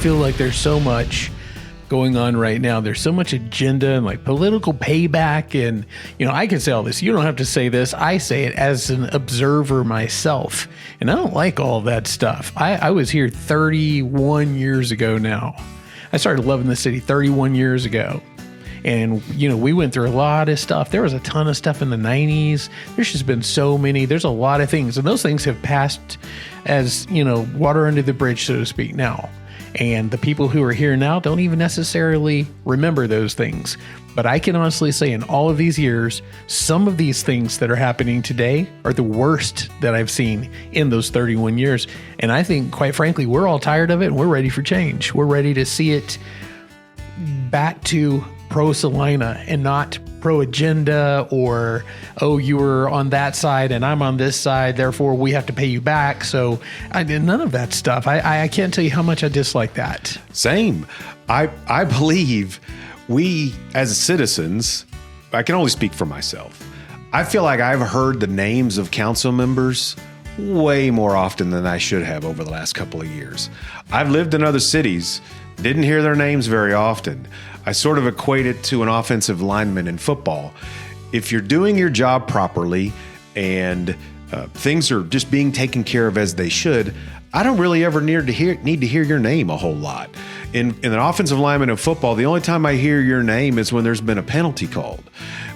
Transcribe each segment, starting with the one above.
feel like there's so much going on right now. There's so much agenda and like political payback. And, I can say all this. You don't have to say this. I say it as an observer myself. And I don't like all that stuff. I was here 31 years ago now. I started loving the city 31 years ago. And, we went through a lot of stuff. There was a ton of stuff in the 90s. There's just been so many. There's a lot of things. And those things have passed as, water under the bridge, so to speak, now. And the people who are here now don't even necessarily remember those things. But I can honestly say in all of these years, some of these things that are happening today are the worst that I've seen in those 31 years. And I think, quite frankly, we're all tired of it and we're ready for change. We're ready to see it back to pro-Celina and not pro-agenda or, oh, you were on that side and I'm on this side, therefore we have to pay you back. So I did none of that stuff. I can't tell you how much I dislike that. Same. I believe we as citizens, I can only speak for myself. I feel like I've heard the names of council members way more often than I should have over the last couple of years. I've lived in other cities, didn't hear their names very often. I sort of equate it to an offensive lineman in football. If you're doing your job properly and things are just being taken care of as they should, I don't really ever need to hear your name a whole lot. In an offensive lineman in football, the only time I hear your name is when there's been a penalty called,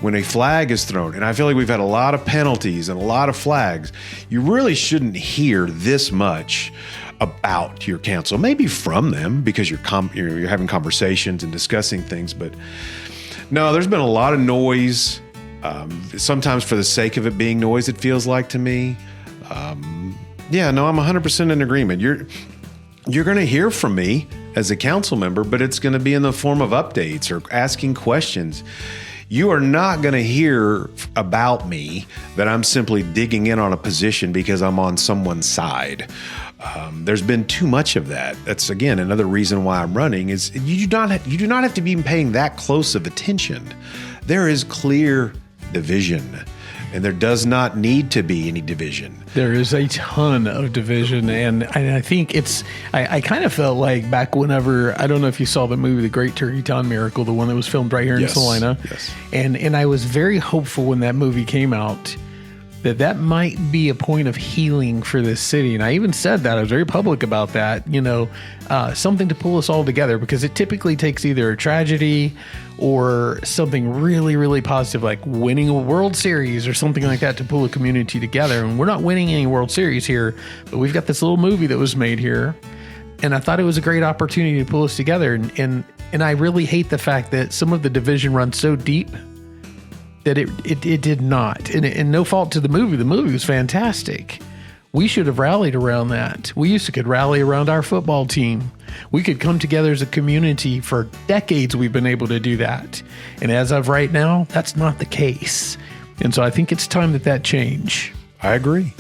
when a flag is thrown. And I feel like we've had a lot of penalties and a lot of flags. You really shouldn't hear this much about your council, maybe from them because you're having conversations and discussing things. But no, there's been a lot of noise, sometimes for the sake of it being noise, it feels like to me. I'm 100% in agreement. You're going to hear from me as a council member, but it's going to be in the form of updates or asking questions. You are not going to hear about me that I'm simply digging in on a position because I'm on someone's side. There's been too much of that. That's, again, another reason why I'm running is you do not have to be paying that close of attention. There is clear division, and there does not need to be any division. There is a ton of division, and I think I kind of felt like back whenever, I don't know if you saw the movie The Great Turkey Town Miracle, the one that was filmed right here in Celina. Yes. And I was very hopeful when that movie came out that might be a point of healing for this city. And I even said that. I was very public about that, something to pull us all together, because it typically takes either a tragedy or something really, really positive, like winning a World Series or something like that to pull a community together. And we're not winning any World Series here, but we've got this little movie that was made here. And I thought it was a great opportunity to pull us together. And I really hate the fact that some of the division runs so deep that it did not. And no fault to the movie. The movie was fantastic. We should have rallied around that. We could rally around our football team. We could come together as a community. For decades, we've been able to do that. And as of right now, that's not the case. And so I think it's time that change. I agree.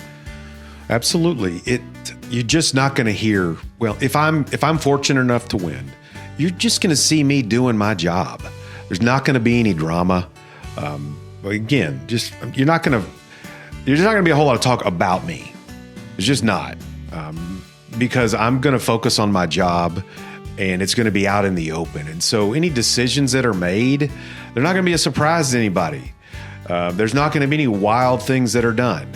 Absolutely. You're just not going to hear, well, if I'm fortunate enough to win, you're just going to see me doing my job. There's not going to be any drama. Again, you're not going to be a whole lot of talk about me. It's just not, because I'm going to focus on my job and it's going to be out in the open. And so any decisions that are made, they're not going to be a surprise to anybody. There's not going to be any wild things that are done.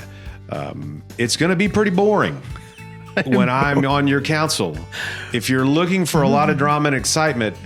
It's going to be pretty boring when I'm on your council. If you're looking for a lot of drama and excitement,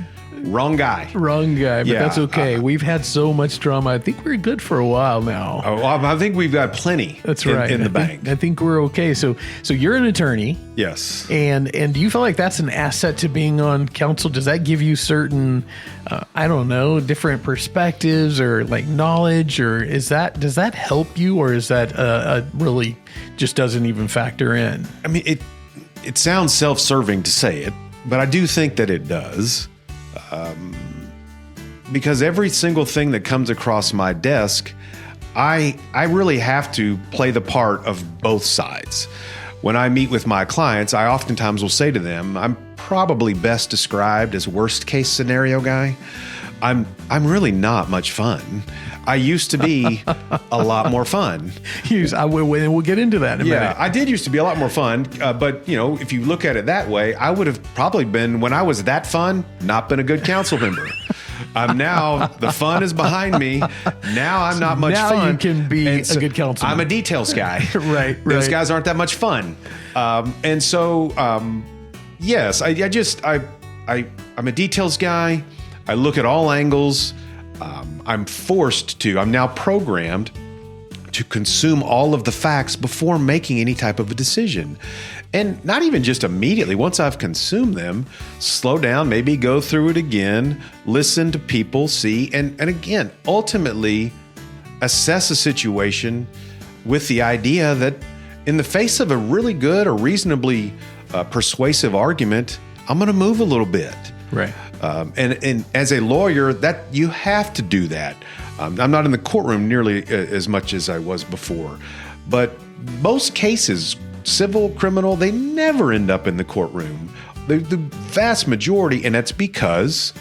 wrong guy. But that's okay. We've had so much drama. I think we're good for a while now. I think we've got plenty. That's right. In the bank. I think we're okay. So you're an attorney. Yes. And do you feel like that's an asset to being on council? Does that give you certain, different perspectives or like knowledge, or does that help you, or is that really just doesn't even factor in? I mean, it sounds self-serving to say it, but I do think that it does. Because every single thing that comes across my desk, I really have to play the part of both sides. When I meet with my clients, I oftentimes will say to them, I'm probably best described as worst case scenario guy. I'm really not much fun. I used to be a lot more fun. We'll get into that in a minute. I did used to be a lot more fun. But, if you look at it that way, I would have probably been, when I was that fun, not been a good council member. Now the fun is behind me. Now I'm not much fun. Now you can be a good council member. I'm a details guy. Right. Those guys aren't that much fun. Yes, I'm a details guy. I look at all angles. I'm now programmed to consume all of the facts before making any type of a decision. And not even just immediately. Once I've consumed them, slow down, maybe go through it again, listen to people, see, and again, ultimately assess a situation with the idea that in the face of a really good or reasonably persuasive argument, I'm going to move a little bit. Right. And as a lawyer, that you have to do that. I'm not in the courtroom nearly as much as I was before, but most cases, civil, criminal, they never end up in the courtroom. The vast majority, and that's because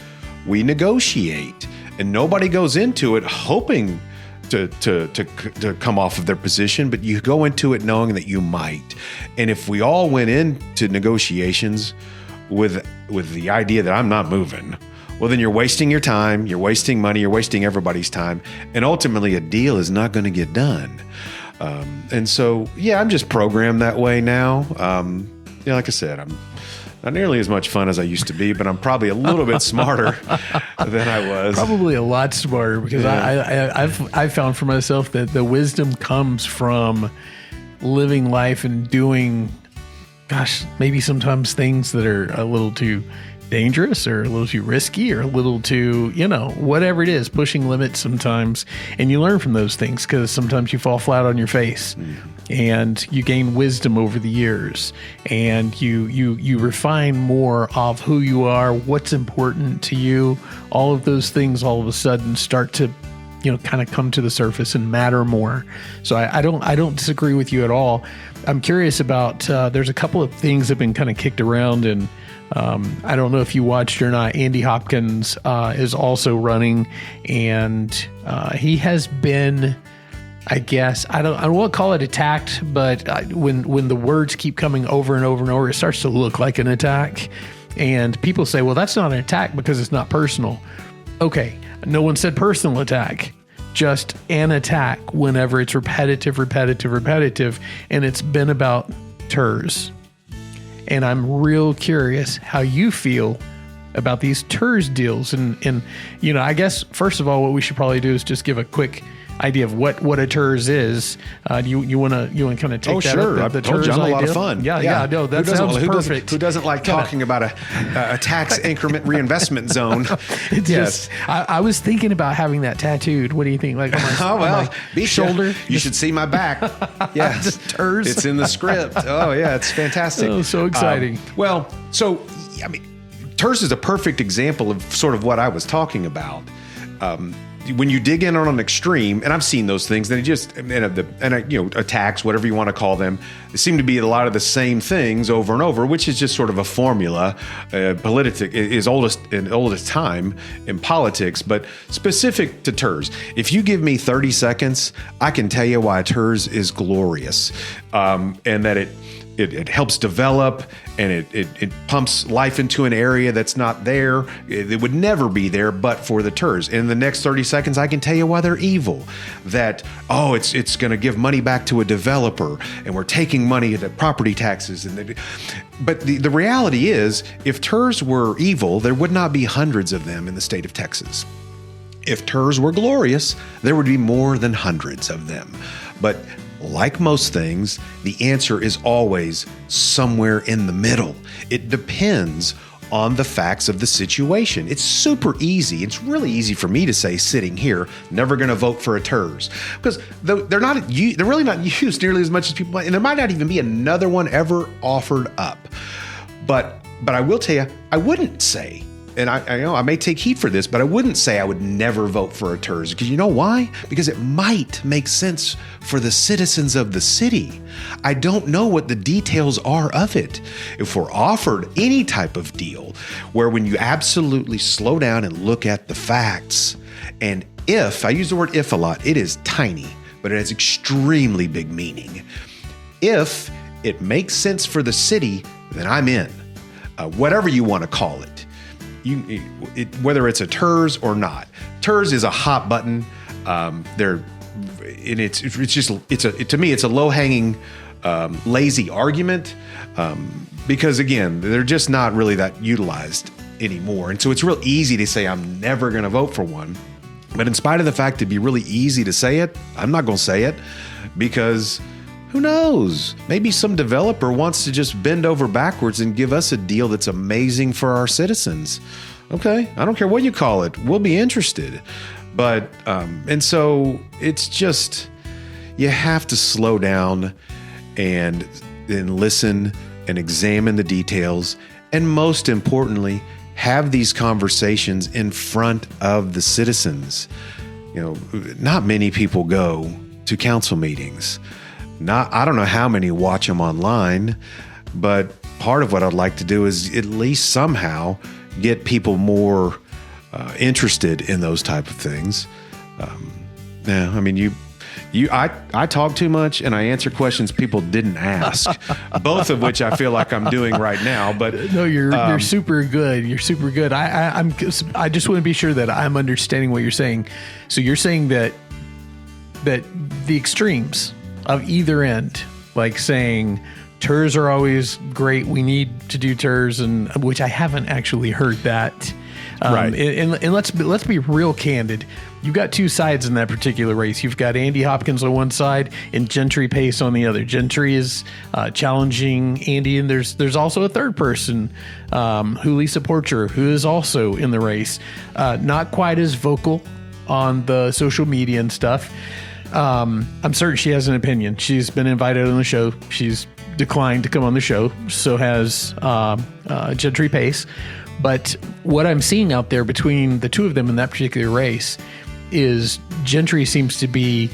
we negotiate, and nobody goes into it hoping to come off of their position, but you go into it knowing that you might. And if we all went into negotiations with the idea that I'm not moving, well, then you're wasting your time, you're wasting money, you're wasting everybody's time, and ultimately a deal is not going to get done. And so, I'm just programmed that way now. Like I said, I'm not nearly as much fun as I used to be, but I'm probably a little bit smarter than I was. Probably a lot smarter, because I've found for myself that the wisdom comes from living life and doing, maybe sometimes things that are a little too dangerous or a little too risky or a little too, whatever it is, pushing limits sometimes. And you learn from those things, because sometimes you fall flat on your face. And you gain wisdom over the years, and you refine more of who you are, what's important to you. All of those things all of a sudden start to, kind of come to the surface and matter more. So I don't disagree with you at all. I'm curious about, there's a couple of things that have been kind of kicked around, and I don't know if you watched or not. Andy Hopkins is also running, and he has been, I guess, I don't want to call it attacked, but when the words keep coming over and over and over, it starts to look like an attack. And people say, well, that's not an attack because it's not personal. Okay, no one said personal attack, just an attack whenever it's repetitive. And it's been about TIRZ. And I'm real curious how you feel about these TIRZ deals. And I guess, first of all, what we should probably do is just give a quick idea of what a TIRZ is. You want to kind of take that sure. up? I told you I'm a lot of fun. Yeah. No, that sounds perfect. Who doesn't like talking about a tax increment reinvestment zone? Yes. I was thinking about having that tattooed. What do you think? Like on my shoulder? You should see my back. Yes. TIRZ. It's in the script. Oh, yeah. It's fantastic. Oh, so exciting. TIRZ is a perfect example of sort of what I was talking about. When you dig in on an extreme, and I've seen those things, then attacks, whatever you want to call them, they seem to be a lot of the same things over and over, which is just sort of a formula. Politics is oldest time in politics, but specific to TIRZ. If you give me 30 seconds, I can tell you why TIRZ is glorious, and that it helps develop, and it pumps life into an area that's not there. It would never be there but for the TIRZ. In the next 30 seconds, I can tell you why they're evil. That, it's going to give money back to a developer, and we're taking money to property taxes. But the reality is, if TIRZ were evil, there would not be hundreds of them in the state of Texas. If TIRZ were glorious, there would be more than hundreds of them. But like most things, the answer is always somewhere in the middle. It depends on the facts of the situation. It's super easy. It's really easy for me to say, sitting here, never going to vote for a TIRZ, because they're really not used nearly as much as people might, and there might not even be another one ever offered up. But I will tell you, I wouldn't say, and I know I may take heat for this, but I wouldn't say I would never vote for a TIRZ, because you know why? Because it might make sense for the citizens of the city. I don't know what the details are of it. If we're offered any type of deal where when you absolutely slow down and look at the facts And if, I use the word if a lot, it is tiny, but it has extremely big meaning. If it makes sense for the city, then I'm in. Whatever you want to call it. Whether it's a TIRZ or not. TIRZ is a hot button. To me, it's a low-hanging, lazy argument because, again, they're just not really that utilized anymore. And so it's real easy to say, I'm never going to vote for one. But in spite of the fact it'd be really easy to say it, I'm not going to say it because who knows? Maybe some developer wants to just bend over backwards and give us a deal that's amazing for our citizens. Okay, I don't care what you call it. We'll be interested. But, and so it's just, you have to slow down and listen and examine the details. And most importantly, have these conversations in front of the citizens. Not many people go to council meetings. I don't know how many watch them online, but part of what I'd like to do is at least somehow get people more interested in those type of things. I talk too much and I answer questions people didn't ask, both of which I feel like I'm doing right now. But no, you're super good. You're super good. I just want to be sure that I'm understanding what you're saying. So you're saying that the extremes of either end, like saying TIRZ are always great, we need to do TIRZ, and which I haven't actually heard that. Right. And let's be real candid. You've got two sides in that particular race. You've got Andy Hopkins on one side and Gentry Pace on the other. Gentry is challenging Andy, and there's also a third person, Lisa Porcher, who is also in the race. Not quite as vocal on the social media and stuff. I'm certain she has an opinion. She's been invited on the show. She's declined to come on the show. So has Gentry Pace. But what I'm seeing out there between the two of them in that particular race is Gentry seems to be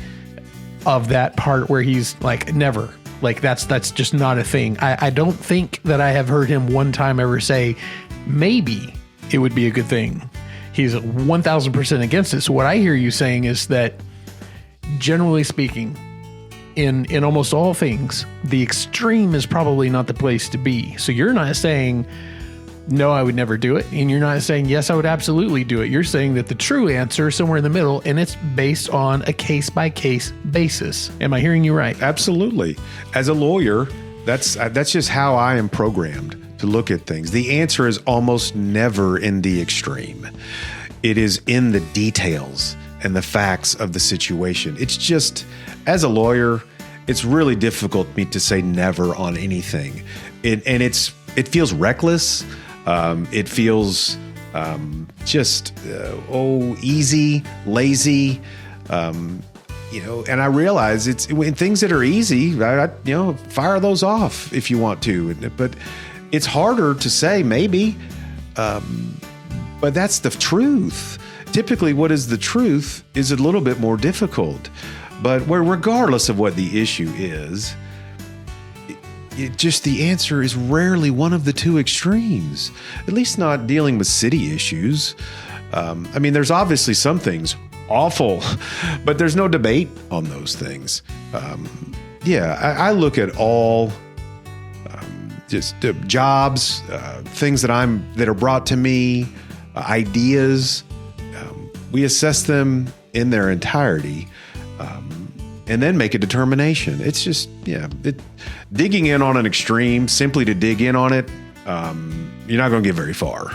of that part where he's like, never. Like that's just not a thing. I don't think that I have heard him one time ever say, maybe it would be a good thing. He's 1,000% against it. So what I hear you saying is that generally speaking, in almost all things, the extreme is probably not the place to be. So you're not saying, no, I would never do it. And you're not saying, yes, I would absolutely do it. You're saying that the true answer is somewhere in the middle, and it's based on a case-by-case basis. Am I hearing you right? Absolutely. As a lawyer, that's just how I am programmed to look at things. The answer is almost never in the extreme. It is in the details and the facts of the situation. It's just, as a lawyer, it's really difficult for me to say never on anything. It feels reckless. It feels easy, lazy, and I realize it's when things that are easy, fire those off if you want to. But it's harder to say maybe, but that's the truth. Typically, what is the truth is a little bit more difficult. But regardless of what the issue is, the answer is rarely one of the two extremes, at least not dealing with city issues. There's obviously some things awful, but there's no debate on those things. I look at all jobs, things that are brought to me, ideas. We assess them in their entirety. And then make a determination. It's just, digging in on an extreme simply to dig in on it, you're not going to get very far.